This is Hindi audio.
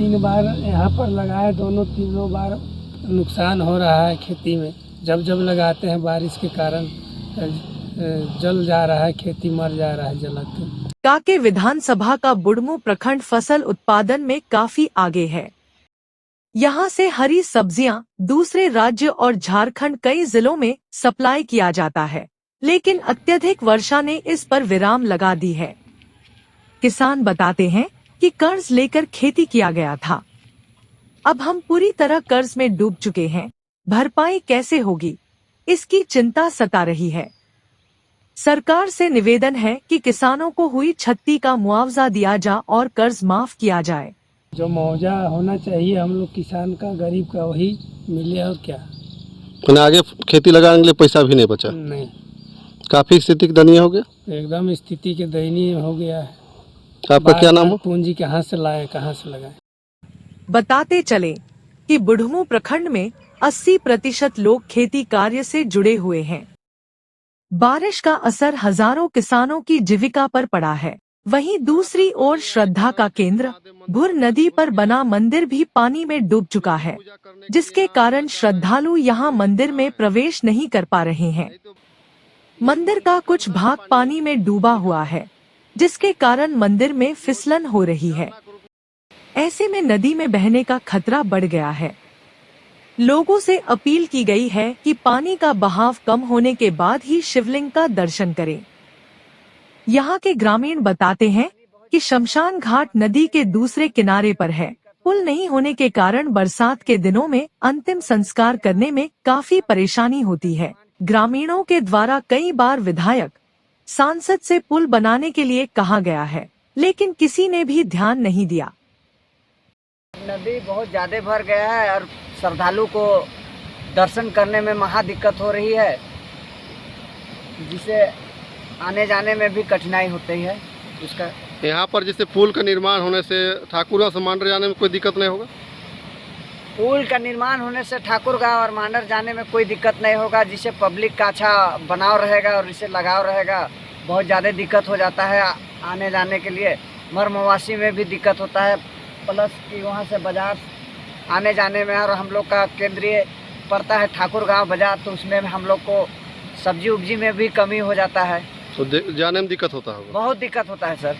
3 बार यहाँ पर लगाए, तीनों बार नुकसान हो रहा है खेती में। जब जब लगाते हैं बारिश के कारण जल जा रहा है, खेती मर जा रहा है जलक के। कांके विधानसभा का बुढ़मू प्रखंड फसल उत्पादन में काफी आगे है। यहाँ से हरी सब्जियां दूसरे राज्य और झारखंड कई जिलों में सप्लाई किया जाता है, लेकिन अत्यधिक वर्षा ने इस पर विराम लगा दी है। किसान बताते हैं कि कर्ज लेकर खेती किया गया था, अब हम पूरी तरह कर्ज में डूब चुके हैं। भरपाई कैसे होगी, इसकी चिंता सता रही है। सरकार से निवेदन है कि किसानों को हुई क्षति का मुआवजा दिया जा और कर्ज माफ किया जाए। जो मुआवजा होना चाहिए हम लोग किसान का, गरीब का, वही मिले और क्या। आगे खेती लगाने के लिए पैसा भी नहीं बचा। नहीं, काफी स्थिति दयनीय हो गया। एकदम स्थिति के दयनीय हो गया है। आपका क्या नाम हो? पूंजी कहाँ से लाए, कहाँ से लगाए। बताते चले कि बुढ़मू प्रखंड में 80% लोग खेती कार्य से जुड़े हुए हैं। बारिश का असर हजारों किसानों की जीविका पर पड़ा है। वहीं दूसरी ओर श्रद्धा का केंद्र भुर नदी पर बना मंदिर भी पानी में डूब चुका है, जिसके कारण श्रद्धालु यहां मंदिर में प्रवेश नहीं कर पा रहे हैं। मंदिर का कुछ भाग पानी में डूबा हुआ है, जिसके कारण मंदिर में फिसलन हो रही है। ऐसे में नदी में बहने का खतरा बढ़ गया है। लोगों से अपील की गई है कि पानी का बहाव कम होने के बाद ही शिवलिंग का दर्शन करें। यहाँ के ग्रामीण बताते हैं कि शमशान घाट नदी के दूसरे किनारे पर है। पुल नहीं होने के कारण बरसात के दिनों में अंतिम संस्कार करने में काफी परेशानी होती है। ग्रामीणों के द्वारा कई बार विधायक, सांसद से पुल बनाने के लिए कहा गया है, लेकिन किसी ने भी ध्यान नहीं दिया। नदी बहुत ज्यादा भर गया है और श्रद्धालु को दर्शन करने में महा दिक्कत हो रही है, जिसे आने जाने में भी कठिनाई होती है। इसका यहाँ पर जैसे पुल का निर्माण होने से ठाकुरगांव से मांडर जाने में कोई दिक्कत नहीं होगा। पुल का निर्माण होने से ठाकुरगांव और मांडर जाने में कोई दिक्कत नहीं होगा, जिससे पब्लिक का अच्छा बनाव रहेगा और इससे लगाव रहेगा। बहुत ज़्यादा दिक्कत हो जाता है आने जाने के लिए, मर मवासी में भी दिक्कत होता है, प्लस कि वहाँ से बाजार आने जाने में। और हम लोग का केंद्रीय पड़ता है ठाकुरगांव बाजार, तो उसमें हम लोग को सब्जी उब्जी में भी कमी हो जाता है, तो जाने में दिक्कत होता होगा। बहुत दिक्कत होता है सर।